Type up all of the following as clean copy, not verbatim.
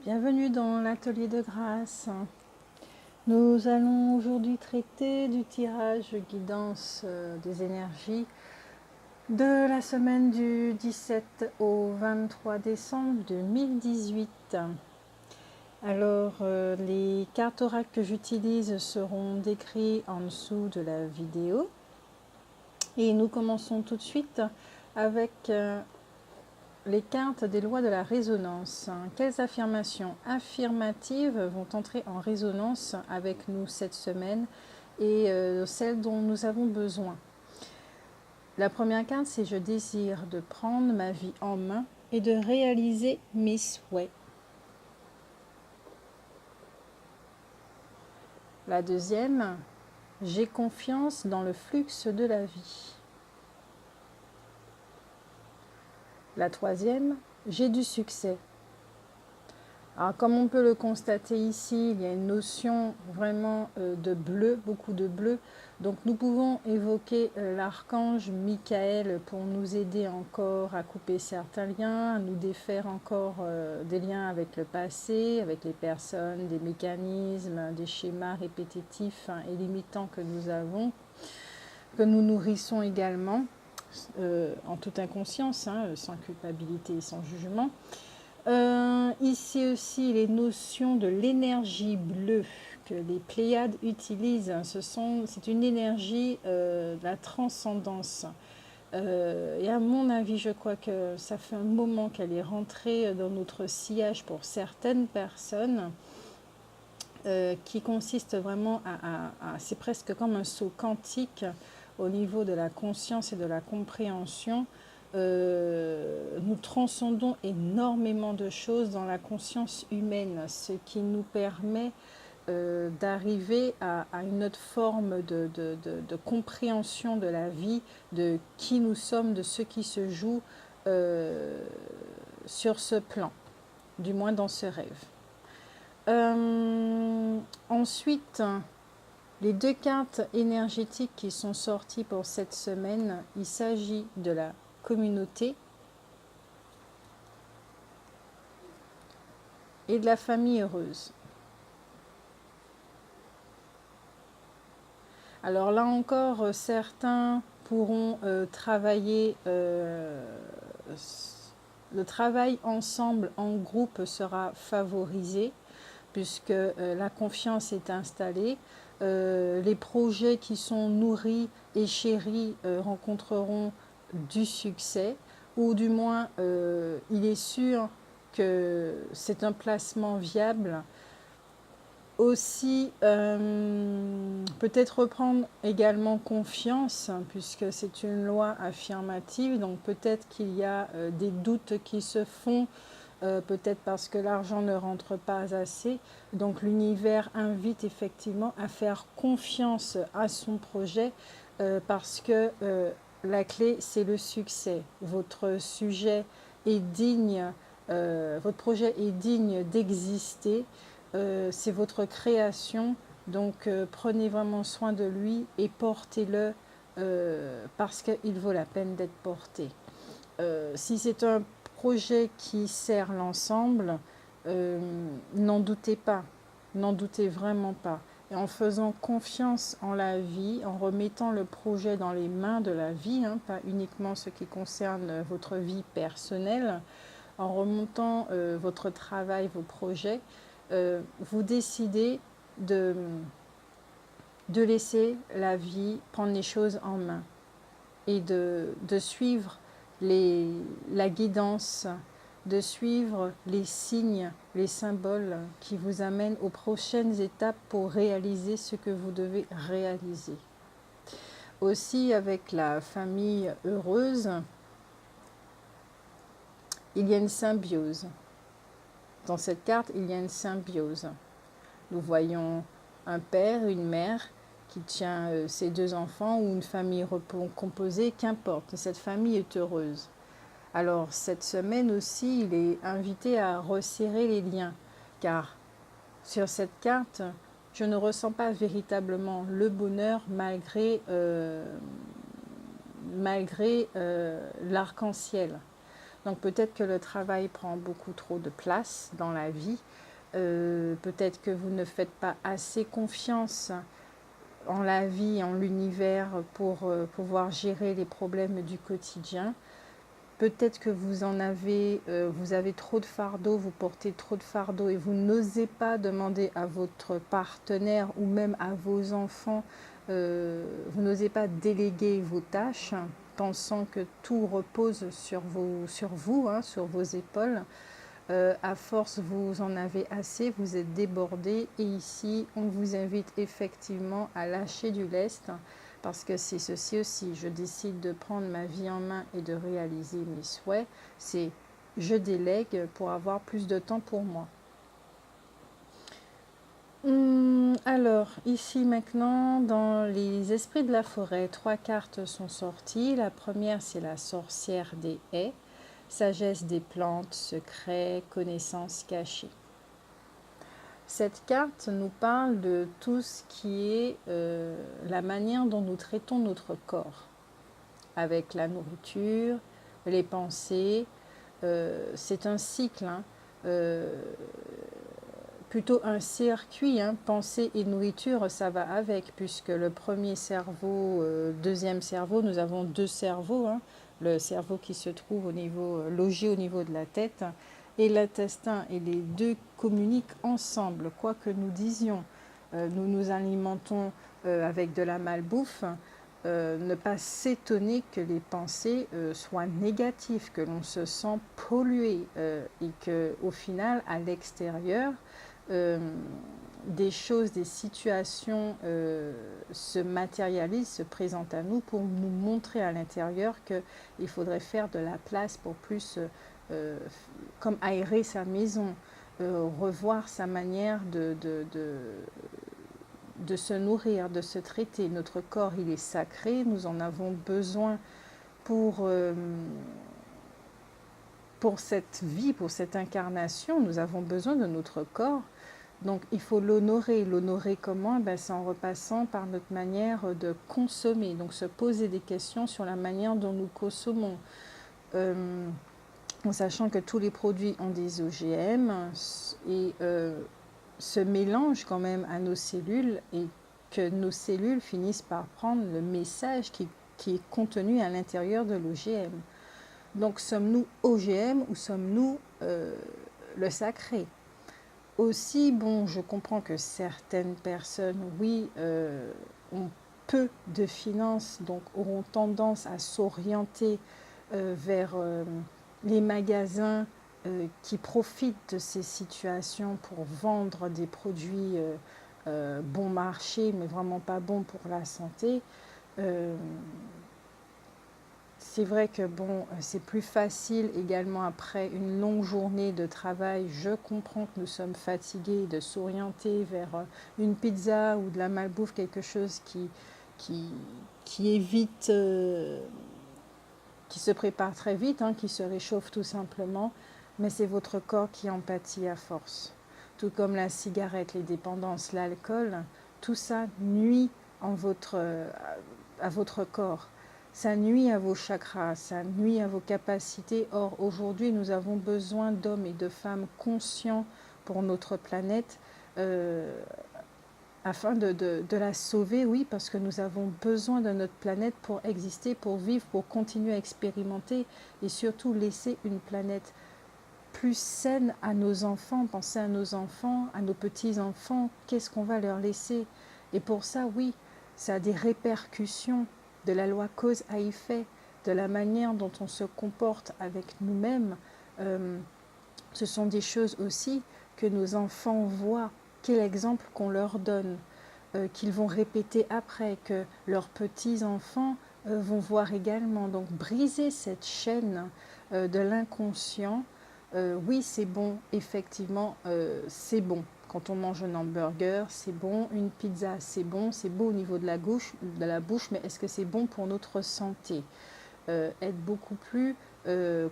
Bienvenue dans l'atelier de grâce. Nous allons aujourd'hui traiter du tirage guidance des énergies de la semaine du 17 au 23 décembre 2018. Alors, les cartes oracles que j'utilise seront décrites en dessous de la vidéo. Et nous commençons tout de suite avec les cartes des lois de la résonance. Quelles affirmations affirmatives vont entrer en résonance avec nous cette semaine et celles dont nous avons besoin? La première carte, c'est « Je désire de prendre ma vie en main et de réaliser mes souhaits ». La deuxième, « J'ai confiance dans le flux de la vie ». La troisième, « J'ai du succès ». Alors, comme on peut le constater ici, il y a une notion vraiment de bleu, beaucoup de bleu. Donc, nous pouvons évoquer l'archange Michael pour nous aider encore à couper certains liens, à nous défaire encore des liens avec le passé, avec les personnes, des mécanismes, des schémas répétitifs et limitants que nous avons, que nous nourrissons également, en toute inconscience, sans culpabilité et sans jugement. Ici aussi, les notions de l'énergie bleue que les Pléiades utilisent, c'est une énergie de la transcendance. Et à mon avis, je crois que ça fait un moment qu'elle est rentrée dans notre sillage pour certaines personnes, qui consiste vraiment c'est presque comme un saut quantique au niveau de la conscience et de la compréhension. Nous transcendons énormément de choses dans la conscience humaine, ce qui nous permet d'arriver à une autre forme de compréhension de la vie, de qui nous sommes, de ce qui se joue sur ce plan, du moins dans ce rêve. Ensuite, les deux cartes énergétiques qui sont sorties pour cette semaine, il s'agit de la communauté et de la famille heureuse. Alors là encore, certains pourront travailler, le travail ensemble en groupe sera favorisé puisque la confiance est installée. Les projets qui sont nourris et chéris rencontreront du succès, ou du moins il est sûr que c'est un placement viable. Aussi, peut-être reprendre également confiance, puisque c'est une loi affirmative, donc peut-être qu'il y a des doutes qui se font, peut-être parce que l'argent ne rentre pas assez. Donc l'univers invite effectivement à faire confiance à son projet, parce que la clé, c'est le succès. Votre sujet est digne, votre projet est digne d'exister. C'est votre création, donc prenez vraiment soin de lui et portez-le parce qu'il vaut la peine d'être porté. Si c'est un projet qui sert l'ensemble, n'en doutez pas, n'en doutez vraiment pas. Et en faisant confiance en la vie, en remettant le projet dans les mains de la vie, pas uniquement ce qui concerne votre vie personnelle, en remontant votre travail, vos projets, vous décidez de laisser la vie prendre les choses en main et de suivre la guidance, de suivre les signes, les symboles qui vous amènent aux prochaines étapes pour réaliser ce que vous devez réaliser. Aussi, avec la famille heureuse, il y a une symbiose. Dans cette carte, il y a une symbiose. Nous voyons un père, une mère qui tient ses deux enfants ou une famille composée, qu'importe, cette famille est heureuse. Alors cette semaine aussi, il est invité à resserrer les liens, car sur cette carte, je ne ressens pas véritablement le bonheur malgré l'arc-en-ciel. Donc peut-être que le travail prend beaucoup trop de place dans la vie. Peut-être que vous ne faites pas assez confiance en la vie, en l'univers pour pouvoir gérer les problèmes du quotidien. Peut-être que vous avez trop de fardeau, vous portez trop de fardeau et vous n'osez pas demander à votre partenaire ou même à vos enfants, vous n'osez pas déléguer vos tâches, pensant que tout repose sur vous, hein, sur vos épaules. À force, vous en avez assez, vous êtes débordé et ici, on vous invite effectivement à lâcher du lest parce que c'est ceci aussi, je décide de prendre ma vie en main et de réaliser mes souhaits, c'est je délègue pour avoir plus de temps pour moi. Alors, ici maintenant, dans les esprits de la forêt, 3 cartes sont sorties. La première, c'est la sorcière des haies. Sagesse des plantes, secrets, connaissances cachées. Cette carte nous parle de tout ce qui est la manière dont nous traitons notre corps, avec la nourriture, les pensées. C'est un cycle, hein, plutôt un circuit, hein, pensée et nourriture, ça va avec, puisque le premier cerveau, deuxième cerveau, nous avons 2 cerveaux, hein, le cerveau qui se trouve logé au niveau de la tête, et l'intestin, et les deux communiquent ensemble, quoi que nous disions. Nous nous alimentons avec de la malbouffe, ne pas s'étonner que les pensées soient négatives, que l'on se sent pollué et qu'au final, à l'extérieur, des choses, des situations se matérialisent, se présentent à nous pour nous montrer à l'intérieur qu'il faudrait faire de la place pour plus, comme aérer sa maison, revoir sa manière de se nourrir, de se traiter. Notre corps, il est sacré, nous en avons besoin pour cette vie, pour cette incarnation, nous avons besoin de notre corps. Donc il faut l'honorer. L'honorer comment? C'est en repassant par notre manière de consommer. Donc se poser des questions sur la manière dont nous consommons. En sachant que tous les produits ont des OGM et se mélangent quand même à nos cellules et que nos cellules finissent par prendre le message qui est contenu à l'intérieur de l'OGM. Donc sommes-nous OGM ou sommes-nous le sacré? Aussi, bon, je comprends que certaines personnes, oui, ont peu de finances, donc auront tendance à s'orienter vers les magasins qui profitent de ces situations pour vendre des produits bon marché, mais vraiment pas bons pour la santé. C'est vrai que bon, c'est plus facile également après une longue journée de travail. Je comprends que nous sommes fatigués de s'orienter vers une pizza ou de la malbouffe, quelque chose qui est vite, qui se prépare très vite, hein, qui se réchauffe tout simplement. Mais c'est votre corps qui en pâtit à force. Tout comme la cigarette, les dépendances, l'alcool, tout ça nuit à votre corps. Ça nuit à vos chakras, ça nuit à vos capacités. Or, aujourd'hui, nous avons besoin d'hommes et de femmes conscients pour notre planète afin de la sauver, oui, parce que nous avons besoin de notre planète pour exister, pour vivre, pour continuer à expérimenter et surtout laisser une planète plus saine à nos enfants. Pensez à nos enfants, à nos petits-enfants, qu'est-ce qu'on va leur laisser? Et pour ça, oui, ça a des répercussions de la loi cause à effet, de la manière dont on se comporte avec nous-mêmes. Ce sont des choses aussi que nos enfants voient. Quel exemple qu'on leur donne, qu'ils vont répéter après, que leurs petits-enfants vont voir également. Donc briser cette chaîne de l'inconscient. Oui, c'est bon, effectivement, c'est bon. Quand on mange un hamburger, c'est bon. Une pizza, c'est bon au niveau de la bouche, mais est-ce que c'est bon pour notre santé? Être beaucoup plus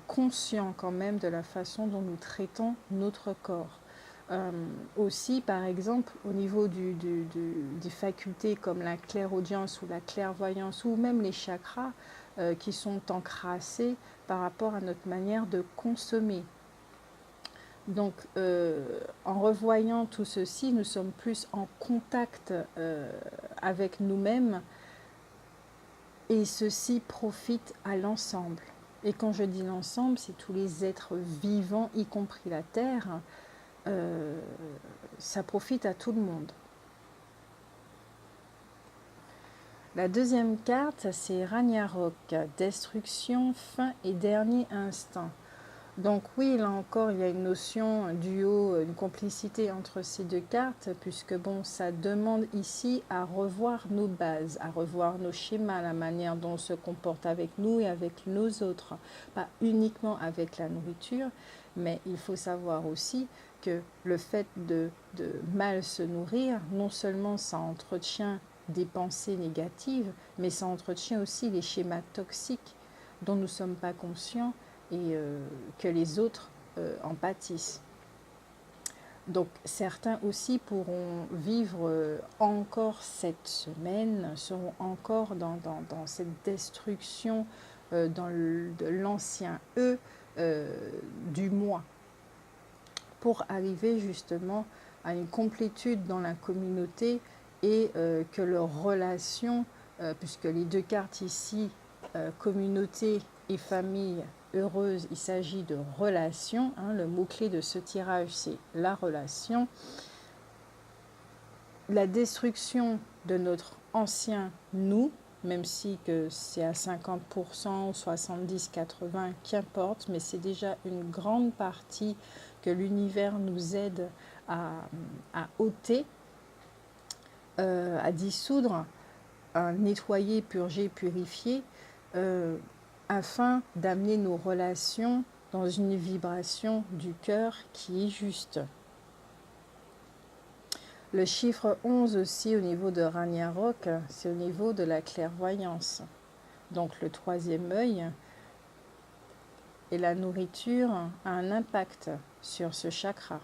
conscient quand même de la façon dont nous traitons notre corps. Aussi, par exemple, au niveau des facultés comme la clairaudience ou la clairvoyance ou même les chakras, qui sont encrassés par rapport à notre manière de consommer. Donc, en revoyant tout ceci, nous sommes plus en contact avec nous-mêmes et ceci profite à l'ensemble. Et quand je dis l'ensemble, c'est tous les êtres vivants, y compris la Terre, ça profite à tout le monde. La deuxième carte, c'est Ragnarok, destruction, fin et dernier instant. Donc oui, là encore, il y a une notion, un duo, une complicité entre ces deux cartes, puisque bon, ça demande ici à revoir nos bases, à revoir nos schémas, la manière dont on se comporte avec nous et avec nos autres. Pas uniquement avec la nourriture, mais il faut savoir aussi que le fait de mal se nourrir, non seulement ça entretient des pensées négatives, mais ça entretient aussi les schémas toxiques dont nous ne sommes pas conscients et que les autres en pâtissent. Donc certains aussi pourront vivre encore cette semaine, seront encore dans cette destruction de l'ancien eux du moi, pour arriver justement à une complétude dans la communauté et que leurs relations, puisque les deux cartes ici, communauté et famille heureuse, il s'agit de relation, hein, le mot-clé de ce tirage c'est la relation, la destruction de notre ancien nous, même si que c'est à 50%, 70, 80, qu'importe, mais c'est déjà une grande partie que l'univers nous aide à ôter, à dissoudre, à nettoyer, purger, purifier, afin d'amener nos relations dans une vibration du cœur qui est juste. Le chiffre 11 aussi au niveau de Ragnarok, c'est au niveau de la clairvoyance. Donc le troisième œil et la nourriture a un impact sur ce chakra.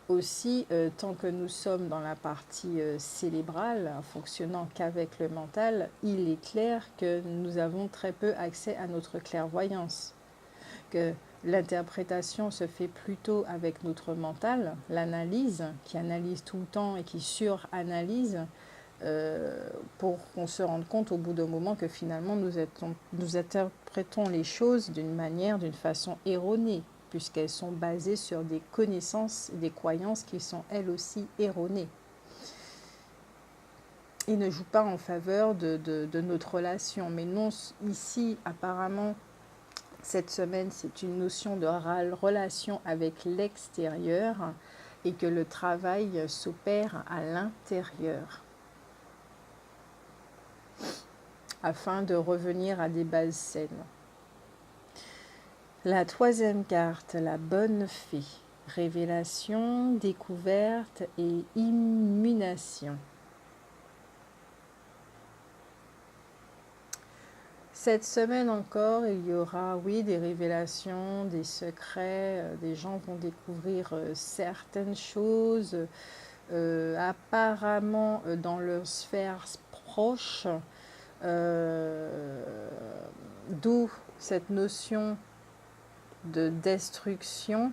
Aussi, tant que nous sommes dans la partie cérébrale, fonctionnant qu'avec le mental, il est clair que nous avons très peu accès à notre clairvoyance. Que l'interprétation se fait plutôt avec notre mental, l'analyse, qui analyse tout le temps et qui suranalyse, pour qu'on se rende compte au bout d'un moment que finalement nous interprétons les choses d'une façon erronée, puisqu'elles sont basées sur des connaissances et des croyances qui sont elles aussi erronées. Il ne joue pas en faveur de notre relation. Mais non, ici, apparemment, cette semaine, c'est une notion de relation avec l'extérieur et que le travail s'opère à l'intérieur afin de revenir à des bases saines. La troisième carte, la bonne fée, révélation, découverte et illumination. Cette semaine encore, il y aura, oui, des révélations, des secrets, des gens vont découvrir certaines choses, apparemment dans leur sphère proche, d'où cette notion de destruction.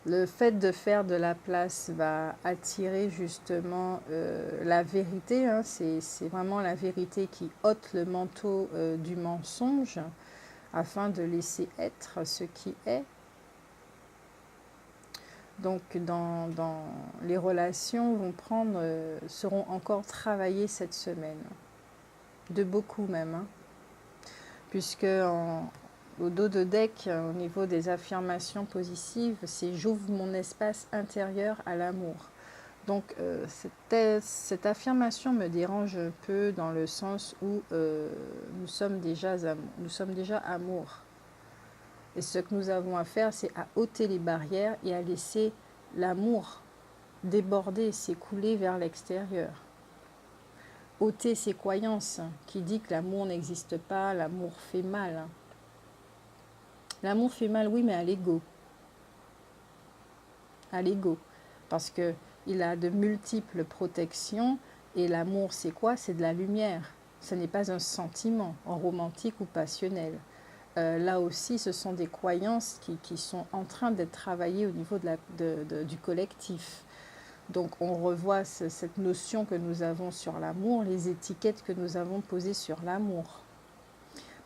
Le fait de faire de la place va attirer justement la vérité, hein, c'est vraiment la vérité qui ôte le manteau du mensonge afin de laisser être ce qui est. Donc dans les relations seront encore travaillées cette semaine, de beaucoup même, hein, puisque au dos de deck, au niveau des affirmations positives, c'est « j'ouvre mon espace intérieur à l'amour ». Donc cette affirmation me dérange un peu dans le sens où nous sommes déjà amour. Et ce que nous avons à faire, c'est à ôter les barrières et à laisser l'amour déborder, s'écouler vers l'extérieur. Ôter ces croyances qui disent que l'amour n'existe pas, l'amour fait mal. L'amour fait mal, oui, mais à l'ego. À l'ego. Parce qu'il a de multiples protections Et l'amour, c'est quoi? C'est de la lumière. Ce n'est pas un sentiment romantique ou passionnel. Là aussi, ce sont des croyances qui sont en train d'être travaillées au niveau du collectif. Donc on revoit cette notion que nous avons sur l'amour, les étiquettes que nous avons posées sur l'amour.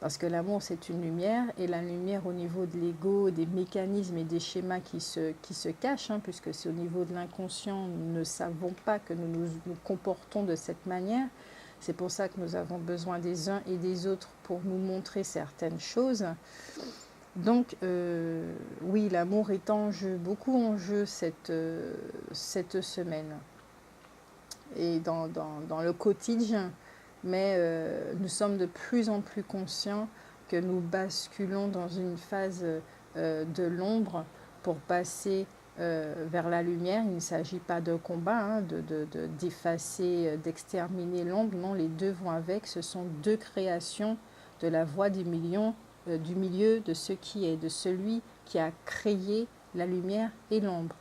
Parce que l'amour, c'est une lumière, et la lumière au niveau de l'ego, des mécanismes et des schémas qui se cachent, hein, puisque c'est au niveau de l'inconscient, nous ne savons pas que nous comportons de cette manière. C'est pour ça que nous avons besoin des uns et des autres pour nous montrer certaines choses. Donc, oui, l'amour est en jeu, beaucoup en jeu cette semaine. Et dans le quotidien. Mais nous sommes de plus en plus conscients que nous basculons dans une phase de l'ombre pour passer vers la lumière. Il ne s'agit pas de combat, hein, d'effacer, d'exterminer l'ombre. Non, les deux vont avec. Ce sont deux créations de la voix du milieu de ce qui est, de celui qui a créé la lumière et l'ombre,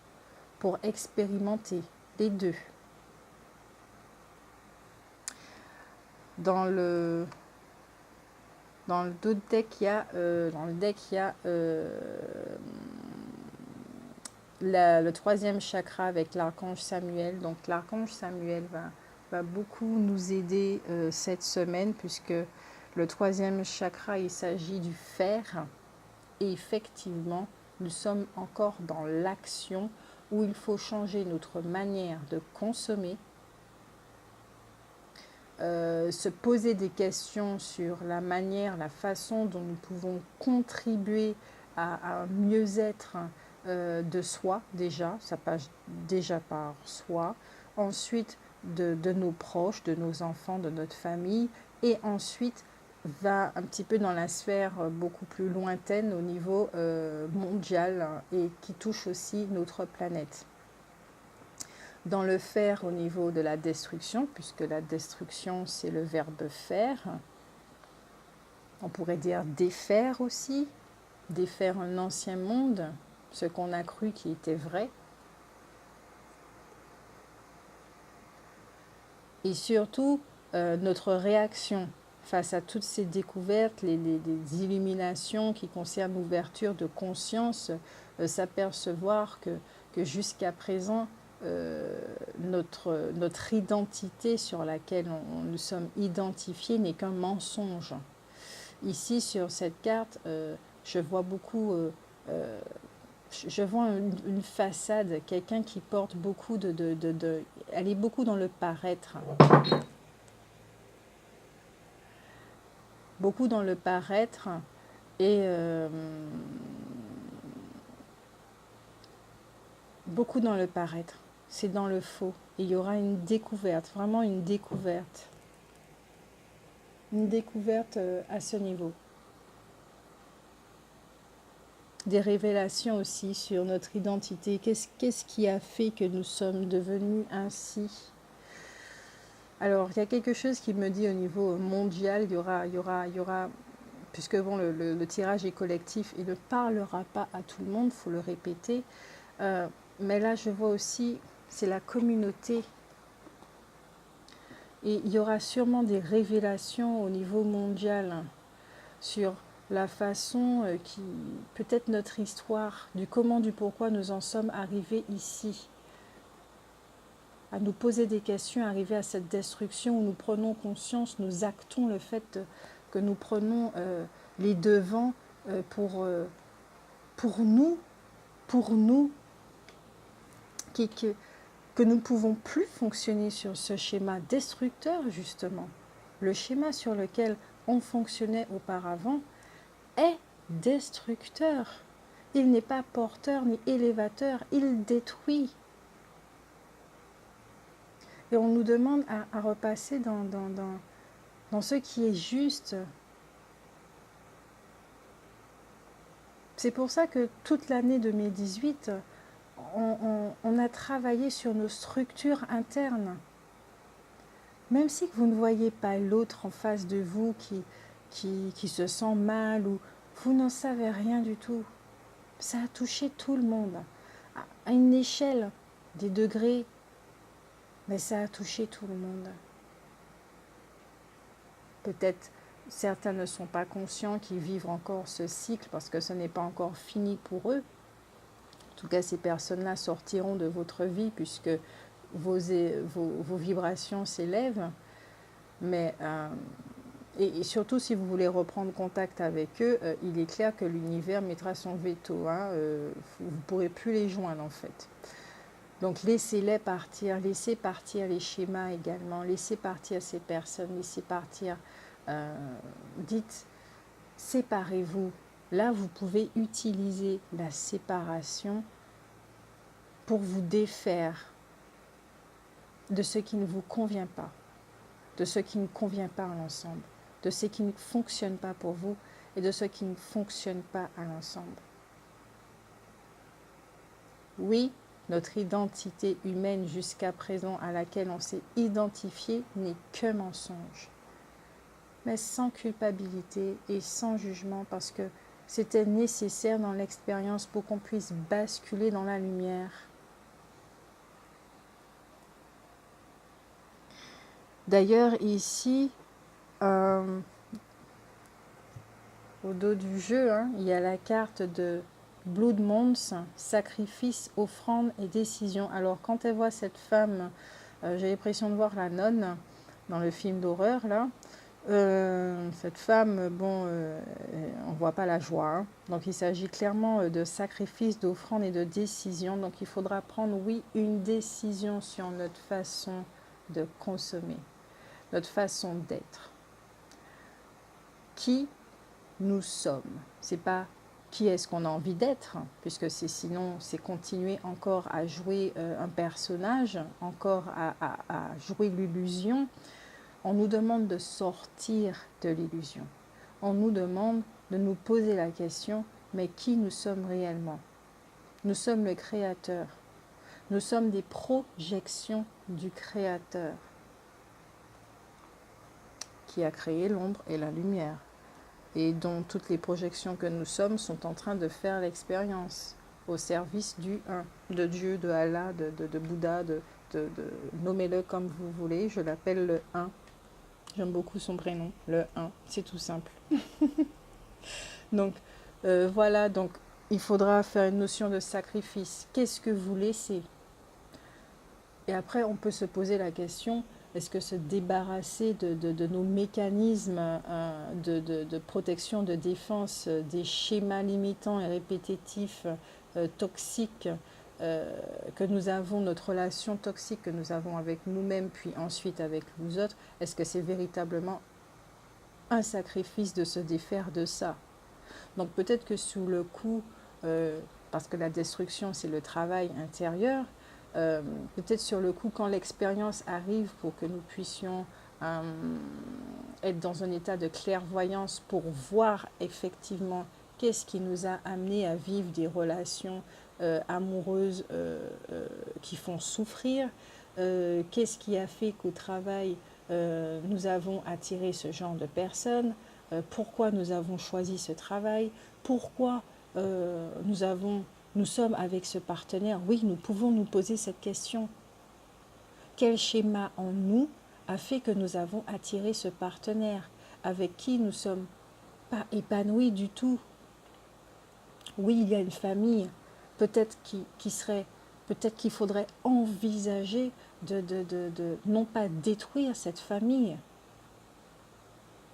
pour expérimenter les deux. Dans le deck, il y a, le troisième chakra avec l'archange Samuel. Donc l'archange Samuel va beaucoup nous aider cette semaine, puisque le troisième chakra, il s'agit du fer. Et effectivement, nous sommes encore dans l'action où il faut changer notre manière de consommer, se poser des questions sur la manière, la façon dont nous pouvons contribuer à un mieux-être de soi déjà, ça passe déjà par soi, ensuite de nos proches, de nos enfants, de notre famille, et ensuite va un petit peu dans la sphère beaucoup plus lointaine au niveau mondial, et qui touche aussi notre planète. Dans le fer au niveau de la destruction, puisque la destruction c'est le verbe faire, on pourrait dire défaire aussi, défaire un ancien monde, ce qu'on a cru qui était vrai. Et surtout, notre réaction face à toutes ces découvertes, les illuminations qui concernent l'ouverture de conscience, s'apercevoir que jusqu'à présent, notre identité sur laquelle nous sommes identifiés n'est qu'un mensonge. Ici, sur cette carte, je vois beaucoup... je vois une façade, quelqu'un qui porte beaucoup elle est beaucoup dans le paraître. Beaucoup dans le paraître, et beaucoup dans le paraître. C'est dans le faux. Et il y aura une découverte, vraiment une découverte. Une découverte à ce niveau. Des révélations aussi sur notre identité. Qu'est-ce qui a fait que nous sommes devenus ainsi? Alors, il y a quelque chose qui me dit au niveau mondial, il y aura puisque bon, le tirage est collectif, il ne parlera pas à tout le monde, il faut le répéter. Mais là, je vois aussi, c'est la communauté. Et il y aura sûrement des révélations au niveau mondial sur la façon peut-être notre histoire, du comment, du pourquoi nous en sommes arrivés ici. À nous poser des questions, arriver à cette destruction où nous prenons conscience, nous actons le fait que nous prenons les devants pour nous, que nous ne pouvons plus fonctionner sur ce schéma destructeur, justement. Le schéma sur lequel on fonctionnait auparavant est destructeur. Il n'est pas porteur ni élévateur, il détruit. Et on nous demande à repasser dans ce qui est juste. C'est pour ça que toute l'année 2018, on a travaillé sur nos structures internes. Même si vous ne voyez pas l'autre en face de vous qui se sent mal, ou vous n'en savez rien du tout. Ça a touché tout le monde. À une échelle, des degrés, mais ça a touché tout le monde. peut-être certains ne sont pas conscients qu'ils vivent encore ce cycle parce que ce n'est pas encore fini pour eux. En tout cas, ces personnes-là sortiront de votre vie puisque vos vibrations s'élèvent. Mais, et surtout, si vous voulez reprendre contact avec eux, il est clair que l'univers mettra son veto. Hein, vous ne pourrez plus les joindre, en fait. Donc, laissez-les partir. Laissez partir les schémas également. Laissez partir ces personnes. Laissez partir. Dites, séparez-vous. Là, vous pouvez utiliser la séparation pour vous défaire de ce qui ne vous convient pas, de ce qui ne convient pas à l'ensemble, de ce qui ne fonctionne pas pour vous et de ce qui ne fonctionne pas à l'ensemble. Oui, notre identité humaine jusqu'à présent à laquelle on s'est identifié n'est que mensonge, mais sans culpabilité et sans jugement parce que c'était nécessaire dans l'expérience pour qu'on puisse basculer dans la lumière. D'ailleurs, ici, au dos du jeu, hein, il y a la carte de Blood Months, sacrifice, offrande et décision. Alors, quand elle voit cette femme, j'ai l'impression de voir la nonne dans le film d'horreur, là. Cette femme, bon, on ne voit pas la joie. Hein. Donc, il s'agit clairement de sacrifice, d'offrande et de décision. Donc, il faudra prendre, oui, une décision sur notre façon de consommer, notre façon d'être. Qui nous sommes. C'est pas qui est-ce qu'on a envie d'être, puisque sinon c'est continuer encore à jouer un personnage, encore à jouer l'illusion. On nous demande de sortir de l'illusion. On nous demande de nous poser la question, mais qui nous sommes réellement? Nous sommes le Créateur. Nous sommes des projections du Créateur qui a créé l'ombre et la lumière et dont toutes les projections que nous sommes sont en train de faire l'expérience au service du Un, de Dieu, de Allah, de Bouddha, nommez-le comme vous voulez, je l'appelle le Un. J'aime beaucoup son prénom, le Un, c'est tout simple. Donc, voilà, donc il faudra faire une notion de sacrifice. Qu'est-ce que vous laissez? Et après, on peut se poser la question, est-ce que se débarrasser de nos mécanismes de protection, de défense, des schémas limitants et répétitifs, toxiques, que nous avons, notre relation toxique que nous avons avec nous-mêmes, puis ensuite avec nous autres, est-ce que c'est véritablement un sacrifice de se défaire de ça? Donc peut-être que sous le coup, parce que la destruction c'est le travail intérieur, peut-être sur le coup quand l'expérience arrive pour que nous puissions être dans un état de clairvoyance pour voir effectivement qu'est-ce qui nous a amené à vivre des relations amoureuses qui font souffrir, qu'est-ce qui a fait qu'au travail nous avons attiré ce genre de personnes, pourquoi nous avons choisi ce travail, pourquoi nous sommes avec ce partenaire. Oui, nous pouvons nous poser cette question. Quel schéma en nous a fait que nous avons attiré ce partenaire avec qui nous ne sommes pas épanouis du tout? Oui, il y a une famille, peut-être peut-être qu'il faudrait envisager de non pas détruire cette famille,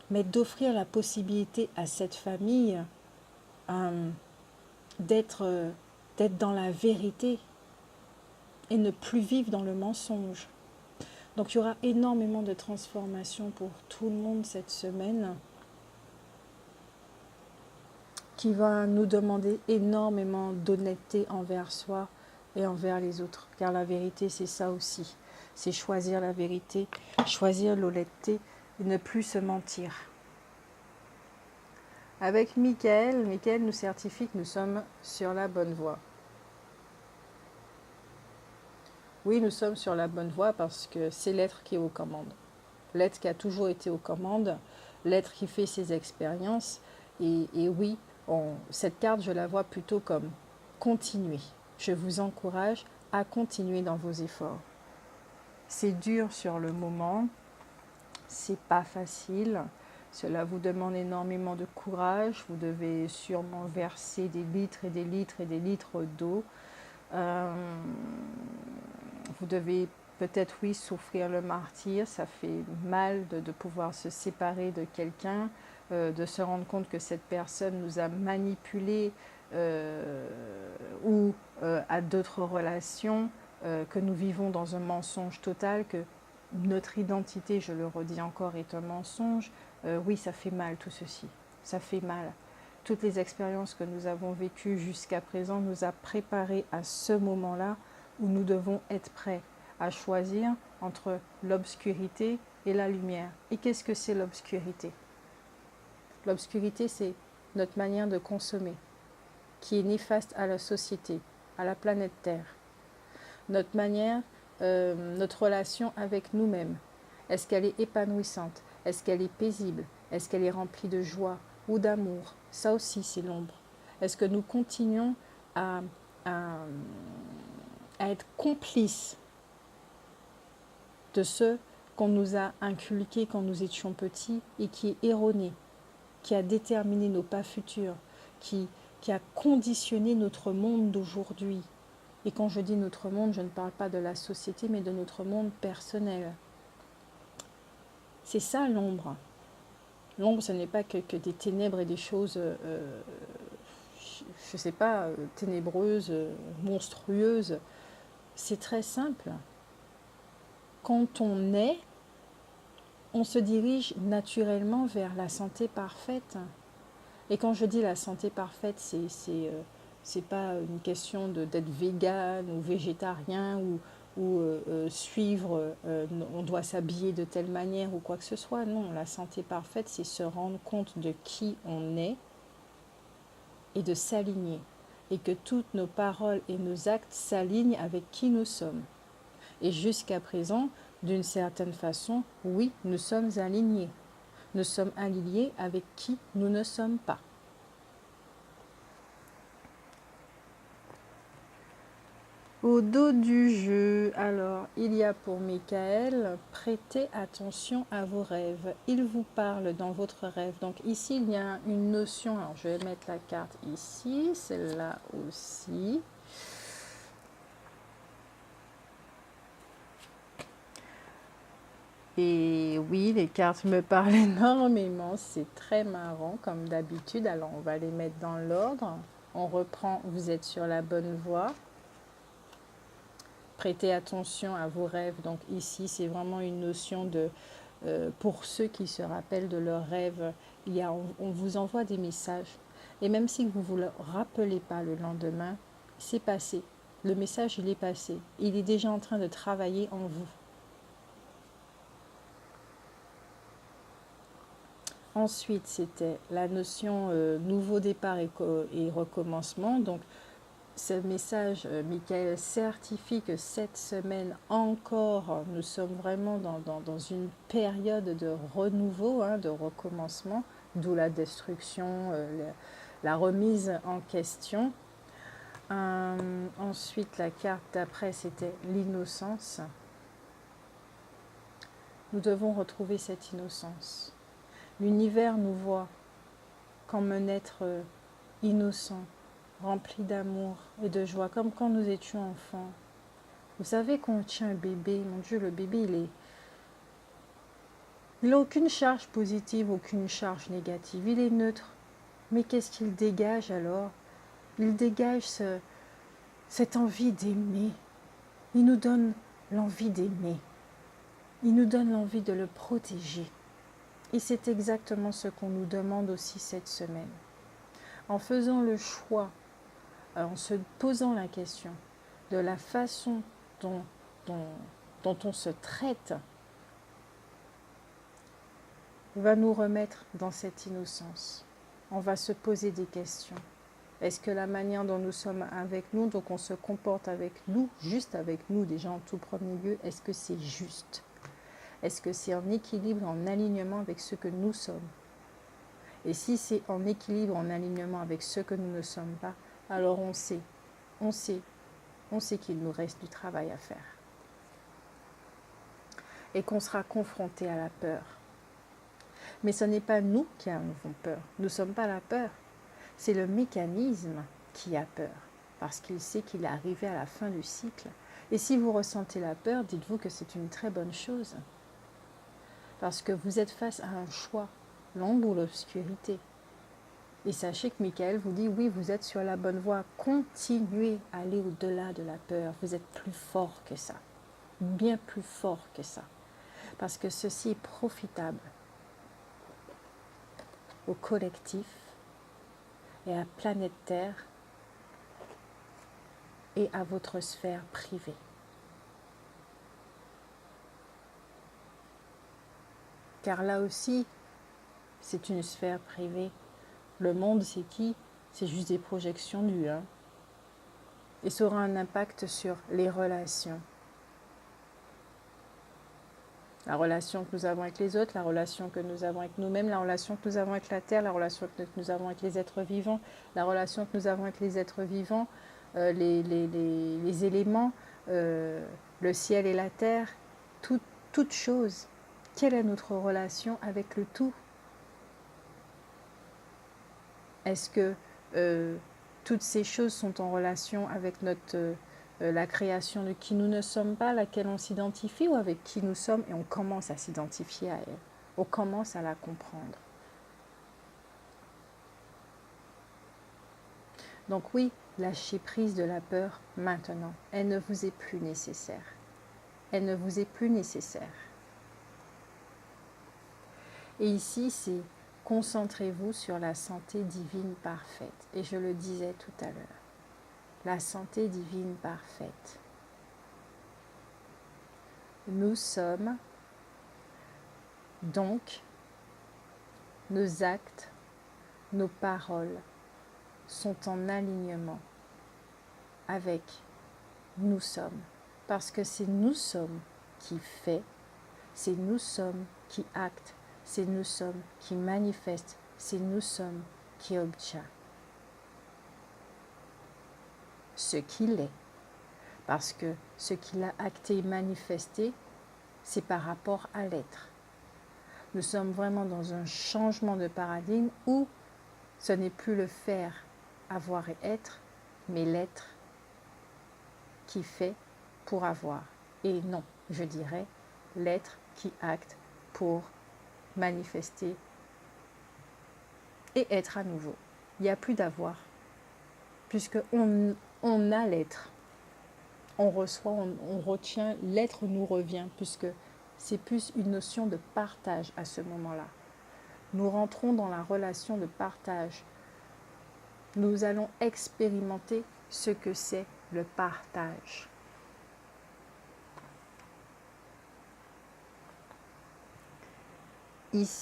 mais d'offrir la possibilité à cette famille d'être dans la vérité et ne plus vivre dans le mensonge. Donc il y aura énormément de transformations pour tout le monde cette semaine qui va nous demander énormément d'honnêteté envers soi et envers les autres. Car la vérité, c'est ça aussi. C'est choisir la vérité, choisir l'honnêteté et ne plus se mentir. Avec Michael nous certifie que nous sommes sur la bonne voie. Oui, nous sommes sur la bonne voie parce que c'est l'être qui est aux commandes. L'être qui a toujours été aux commandes, l'être qui fait ses expériences. Et oui, cette carte, je la vois plutôt comme continuer. Je vous encourage à continuer dans vos efforts. C'est dur sur le moment, c'est pas facile, Cela vous demande énormément de courage. Vous devez sûrement verser des litres et des litres et des litres d'eau. Vous devez peut-être, oui, souffrir le martyre. Ça fait mal de pouvoir se séparer de quelqu'un, de se rendre compte que cette personne nous a manipulés ou à d'autres relations, que nous vivons dans un mensonge total, que notre identité, je le redis encore, est un mensonge. Oui, ça fait mal tout ceci. Ça fait mal. Toutes les expériences que nous avons vécues jusqu'à présent nous a préparés à ce moment-là où nous devons être prêts à choisir entre l'obscurité et la lumière. Et qu'est-ce que c'est l'obscurité? L'obscurité, c'est notre manière de consommer, qui est néfaste à la société, à la planète Terre. Notre manière, notre relation avec nous-mêmes. Est-ce qu'elle est épanouissante? Est-ce qu'elle est paisible? Est-ce qu'elle est remplie de joie ou d'amour? Ça aussi, c'est l'ombre. Est-ce que nous continuons à, à être complices de ce qu'on nous a inculqué quand nous étions petits et qui est erroné, qui a déterminé nos pas futurs, qui a conditionné notre monde d'aujourd'hui? Et quand je dis notre monde, je ne parle pas de la société, mais de notre monde personnel. C'est ça l'ombre. L'ombre, ce n'est pas que des ténèbres et des choses, je ne sais pas, ténébreuses, monstrueuses. C'est très simple. Quand on est, on se dirige naturellement vers la santé parfaite. Et quand je dis la santé parfaite, c'est pas une question d'être végane ou végétarien ou suivre, on doit s'habiller de telle manière ou quoi que ce soit. Non, la santé parfaite, c'est se rendre compte de qui on est et de s'aligner. Et que toutes nos paroles et nos actes s'alignent avec qui nous sommes. Et jusqu'à présent, d'une certaine façon, oui, nous sommes alignés. Nous sommes alignés avec qui nous ne sommes pas. Au dos du jeu, alors, il y a pour Michael, prêtez attention à vos rêves. Il vous parle dans votre rêve. Donc ici, il y a une notion, alors je vais mettre la carte ici, celle-là aussi. Et oui, les cartes me parlent énormément, c'est très marrant comme d'habitude. Alors on va les mettre dans l'ordre. On reprend, vous êtes sur la bonne voie. Prêtez attention à vos rêves. Donc ici, c'est vraiment une notion de, pour ceux qui se rappellent de leurs rêves, on vous envoie des messages. Et même si vous ne vous le rappelez pas le lendemain, c'est passé. Le message, il est passé. Il est déjà en train de travailler en vous. Ensuite, c'était la notion nouveau départ et recommencement. Donc, ce message, Michael certifie que cette semaine encore, nous sommes vraiment dans une période de renouveau, de recommencement, d'où la destruction, la remise en question. Ensuite, la carte d'après, c'était l'innocence. Nous devons retrouver cette innocence. L'univers nous voit comme un être innocent, rempli d'amour et de joie, comme quand nous étions enfants. Vous savez qu'on tient un bébé, mon Dieu, le bébé, il n'a aucune charge positive, aucune charge négative, il est neutre. Mais qu'est-ce qu'il dégage alors? Il dégage cette envie d'aimer. Il nous donne l'envie d'aimer. Il nous donne l'envie de le protéger. Et c'est exactement ce qu'on nous demande aussi cette semaine. En faisant le choix, en se posant la question de la façon dont on se traite, va nous remettre dans cette innocence. On va se poser des questions. Est-ce que la manière dont nous sommes avec nous, donc on se comporte avec nous, juste avec nous déjà en tout premier lieu, est-ce que c'est juste? Est-ce que c'est en équilibre, en alignement avec ce que nous sommes? Et si c'est en équilibre, en alignement avec ce que nous ne sommes pas, alors on sait qu'il nous reste du travail à faire. Et qu'on sera confronté à la peur. Mais ce n'est pas nous qui avons peur. Nous ne sommes pas la peur. C'est le mécanisme qui a peur, parce qu'il sait qu'il est arrivé à la fin du cycle. Et si vous ressentez la peur, dites-vous que c'est une très bonne chose. Parce que vous êtes face à un choix, l'ombre ou l'obscurité. Et sachez que Michael vous dit, oui, vous êtes sur la bonne voie. Continuez à aller au-delà de la peur. Vous êtes plus fort que ça. Bien plus fort que ça. Parce que ceci est profitable au collectif et à planète Terre et à votre sphère privée. Car là aussi, c'est une sphère privée. Le monde, c'est qui? C'est juste des projections du 1. Et ça aura un impact sur les relations. La relation que nous avons avec les autres, la relation que nous avons avec nous-mêmes, la relation que nous avons avec la Terre, la relation que nous avons avec les êtres vivants, la relation que nous avons avec les êtres vivants, les éléments, le ciel et la Terre, toute chose. Quelle est notre relation avec le tout? Est-ce que toutes ces choses sont en relation avec la création de qui nous ne sommes pas, laquelle on s'identifie, ou avec qui nous sommes et on commence à s'identifier à elle, on commence à la comprendre. Donc oui, lâchez prise de la peur maintenant. Elle ne vous est plus nécessaire. Elle ne vous est plus nécessaire. Et ici, c'est concentrez-vous sur la santé divine parfaite. Et je le disais tout à l'heure. La santé divine parfaite. Nous sommes donc, nos actes, nos paroles sont en alignement avec nous sommes. Parce que c'est nous sommes qui fait, c'est nous sommes qui actent, c'est nous sommes qui manifestent, c'est nous sommes qui obtient ce qu'il est. Parce que ce qu'il a acté et manifesté, c'est par rapport à l'être. Nous sommes vraiment dans un changement de paradigme où ce n'est plus le faire, avoir et être, mais l'être qui fait pour avoir. Et non, je dirais l'être qui acte pour manifester et être à nouveau. Il n'y a plus d'avoir, puisque on a l'être. On reçoit, on retient, l'être nous revient, puisque c'est plus une notion de partage à ce moment-là. Nous rentrons dans la relation de partage. Nous allons expérimenter ce que c'est le partage. Ici,